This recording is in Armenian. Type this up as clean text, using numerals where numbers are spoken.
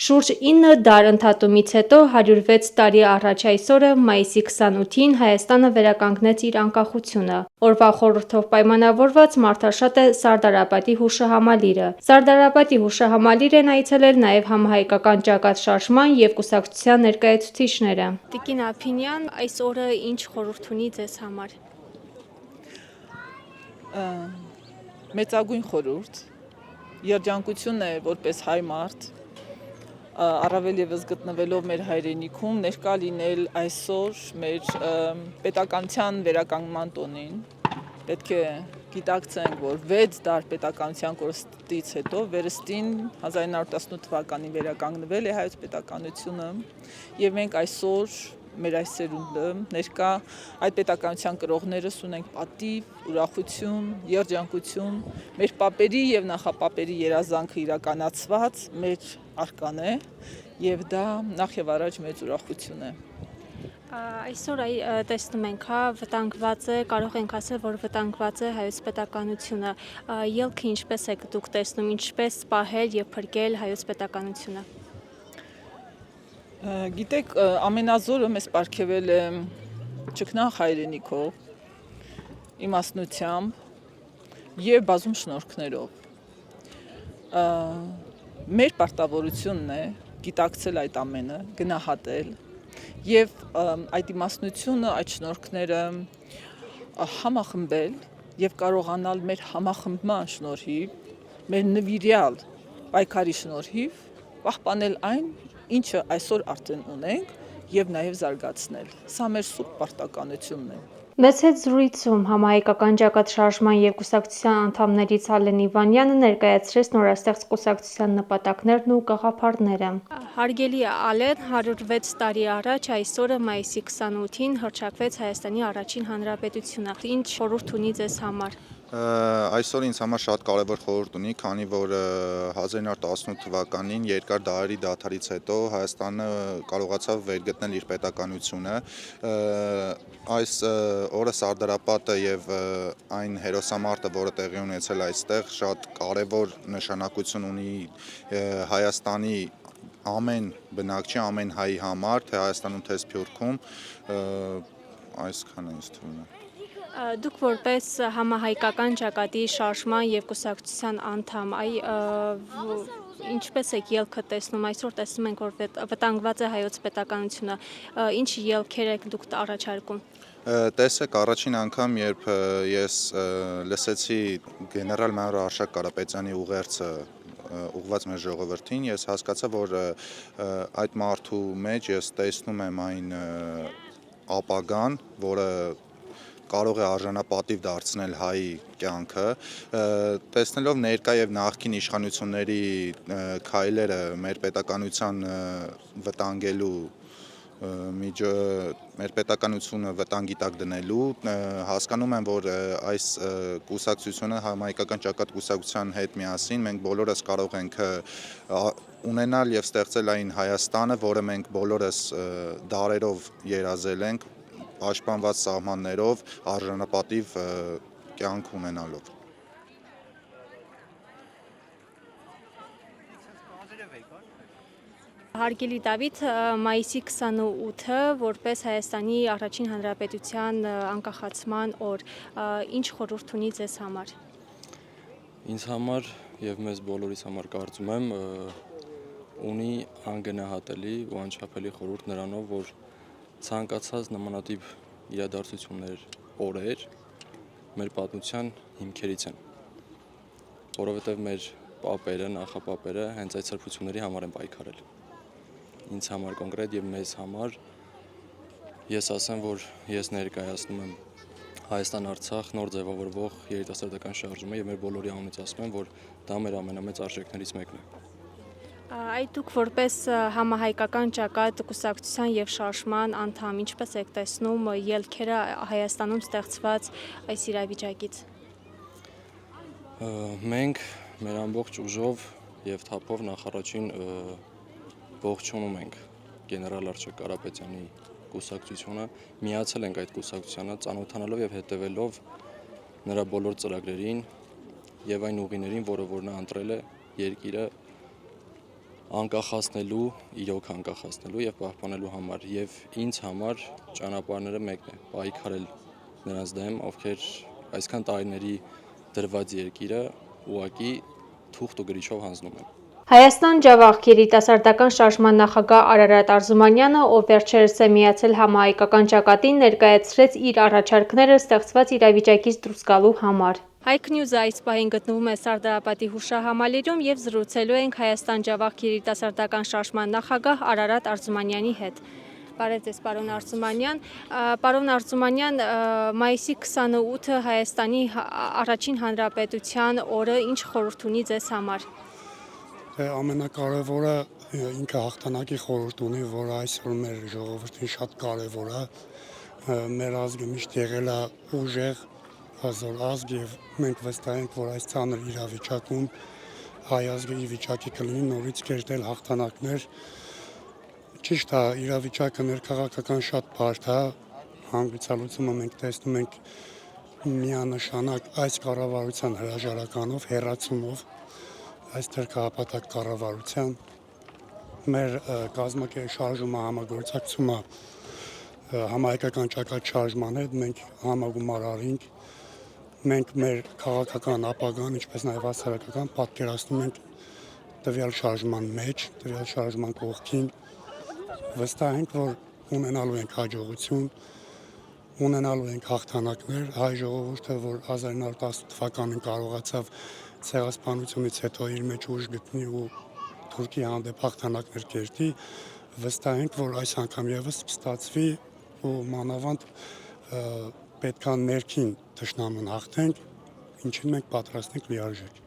Շուրջ 9 դար ընդհատումից հետո 106 տարի առաջ այսօրը մայիսի 28-ին Հայաստանը վերականգնեց իր անկախությունը։ Օրվա խորհրդով պայմանավորված մարդաշատ է Սարդարապետի հուշահամալիրը։ Սարդարապետի հուշահամալիր են այցելել նաև համահայկական ճակատ շարժման և կուսակցության ներկայացուցիչները։ Տիկին Ափինյան, այս օրը ինչ խորհուրդ ունի ձեզ համար։ Մեծագույն խորհուրդ, երջանկություն է որպես հայ մարդ, առավել ևս գտնվելով մեր հայրենիքում, ներկա լինել այսօր մեր պետականության վերականգնման տոնին։ Պետք է գիտակցենք, որ 6 դար պետականության կորստից հետո վերստին 1918 թվականին վերականգնվել է հայոց պետականությունը և մենք այսօր մեր այս սերունդը ներկա այդ պետականության կրողներս ունենք պատիվ, ուրախություն, երջանկություն, մեր պապերի և նախապապերի երազանքը իրականացված մեր արկան է և դա նախ և առաջ մեծ ուրախություն է։ Այսօր տեսնում ենք, վտանգված է, կարող ենք ասել, որ վտանգված է հայոց պետականությունը։ Ելքը ինչպես եք դուք տեսնում, ինչպես պահել և փրկել հայոց պետականությունը։ Գիտեք, ամենազորը մեզ պարգևել է ճգնախ հայրենիքով, իմաստնությամբ եւ բազում շնորհքներով։ Մեր պարտավորությունն է գիտակցել այդ ամենը, գնահատել եւ այդ իմաստնությունը, այդ շնորհքները համախմբել եւ կարողանալ մեր համախմբման շնորհիվ, մեր նվիրյալ պայքարի շնորհիվ պահպանել այն, ինչը այսօր արդեն ունենք եւ նաեւ զարգացնել։ Սա մեր սուրբ պարտականությունն է։ Մեծ հետ զրույցում համահայկական ճակատ շարժման և կուսակցության անդամներից Ալեն Իվանյանը ներկայացրեց նորաստեղծ կուսակցության նպատակներն ու գաղափարները։ Հարգելի Ալեն, 106 տարի առաջ այսօրը մայիսի 28-ին հռչակվեց Հայաստանի առաջին հանրապետությունը։ Ինչ խորհուրդ ունի ձեզ համար։ Այսօր ինձ համար շատ կարևոր խորհուրդ ունի, քանի որ 1918 թվականին երկար դարերի դադարից հետո Հայաստանը կարողացավ վերգտնել իր պետականությունը։ Այս օրը Սարդարապատը եւ այն հերոսամարտը, որը տեղի ունեցել այստեղ, շատ կարևոր նշանակություն ունի Հայաստանի ամեն բնակչի, ամեն հայի համար, թե Հայաստանում, թե Սփյուռքում, այսքանը ինձ թվում է։ Դուք որպես համահայկական ճակատի շարժման և կուսակցության անդամ, ինչպես եք ելքը տեսնում, այսօր տեսնում ենք, որ վտանգված է հայոց պետականությունը, ինչ ելքեր եք դուք առաջարկում։ Տեսեք, առաջին անգամ, երբ ես լսեցի գեներալ-մայոր Արշակ Կարապետյանի ուղերձը ուղղված մեր ժողովրդին, ես հասկացա, որ այդ մարդու մեջ ես տեսնում եմ այն ապագան, որը կարող է արժանապատիվ դարձնել հայի կյանքը, տեսնելով ներկա եւ նախկին իշխանությունների քայլերը մեր պետականության վտանգելու մեր պետականությունը վտանգի տակ դնելու, հասկանում եմ, որ այս կուսակցությունը համահայկական ճակատ կուսակցության հետ միասին մենք բոլորս կարող ենք ունենալ եւ ստեղծել այն Հայաստանը, որը մենք բոլորս դարերով երազել ենք, պաշտպանված սահմաններով, արժանապատիվ կյանք ունենալով։ Հարգելի Դավիթ, մայիսի 28-ը որպես Հայաստանի առաջին հանրապետության անկախացման օր, ինչ խորհուրդ ունի ձեզ համար։ Ինձ համար եւ մեզ բոլորիս համար կարծում եմ ունի անգնահատելի ու անչափելի խորհուրդ նրանով, որ ցանկացած նմանատիպ իրադարձություններ, օրեր մեր պատմության հիմքերից են, որովհետև մեր պապերը, նախապապերը հենց այդ սրբությունների համար են պայքարել։ Ինձ համար կոնկրետ եւ մեզ համար ես ասեմ, որ ես ներկայացնում եմ Հայաստան-Արցախ նոր ձևավորվող երիտասարդական շարժումը եւ մեր բոլորի անունից ասում եմ, որ դա մեր ամենամեծ արժեքներից մեկն է։ Այդ դուք որպես համահայկական ճակատ կուսակցության եւ շարժման անդամ, ինչպես եք տեսնում ելքերը Հայաստանում ստեղծված այս իրավիճակից։ Մենք մեր ամբողջ ուժով եւ թափով նախարարին ողջունում ենք գեներալ Արշակ Կարապետյանի կուսակցությունը, միացել ենք այդ կուսակցությանը, ծանոթանալով եւ հետեւելով նրա բոլոր ծրագրերին եւ այն ուղիներին, որ նա ընտրել է երկիրը անկախացնելու, իրոք անկախացնելու եւ պահպանելու համար եւ ինձ համար ճանապարհները մեկն է՝ պայքարել նրանց դեմ, ովքեր այսքան տարիների դրված երկիրը ուղղակի թուղթ ու գրիչով հանձնում են։ Հայաստան Ջավախք երիտասարդական շարժման նախագահ Արարատ Արզումանյանը, ով վերջերս է միացել համահայկական ճակատին, ներկայացրեց իր առաջարկները ստեղծված իրավիճակից դուրս գալու համար։ Հայք Նյուզը այս պահին գտնվում է Սարդարապատի հուշահամալիրում եւ զրուցելու ենք Հայաստան Ջավախք երիտասարդական շարժման նախագահ Արարատ Արզումանյանի հետ։ Բարև ձեզ, պարոն Արզումանյան։ Պարոն Արզումանյան, մայիսի 28-ը Հայաստանի առաջին հանրապետության օրը ինչ խորհուրդ ունի ձեզ համար։ Ամենակարևորը ինքը հաղթանակի խորհուրդ ունի, որ այսօր մեր ժողովրդին շատ կարևոր է։ Մեր ազգը միշտ եղել է ուժեղ, հազար ազգ եւ մենք վստահ ենք, որ այս ցաներ իրավիճակում հայ ազգը ի վիճակի կլինի նորից կերտել հաղթանակներ։ Ճիշտ է, իրավիճակը ներքաղաքական շատ բարդ է, հանգուցալուծումը մենք տեսնում ենք միանշանակ այս կառավարության հրաժարականով, հեռացումով այս թերքահապատակ կառավարության մեր կազմակերպ շարժումը համագործակցումը համահայկական ճակատ շարժման հետ մենք համագումար արինք, մենք մեր քաղաքական ապագան, ինչպես նաև հասարակական պատկերացնում ենք տվյալ շարժման մեջ, տվյալ շարժման կողքին, վստահ ենք, որ ունենալու ենք հաջողություն, ունենալու ենք հաղթանակներ, հայ ժողովուրդը, որ 1918 թվականին կարողացավ ցեղասպանությունից հետո իր մեջ ուժ գտնի ու Թուրքի հանդեպ հաղթանակներ կերտի, վստահ ենք, որ այս անգամ եւս կստացվի ու մանավանդ պետքա ներքին թշնամուն հաղթենք, ինչին մենք պատրաստ ենք լիարժեք։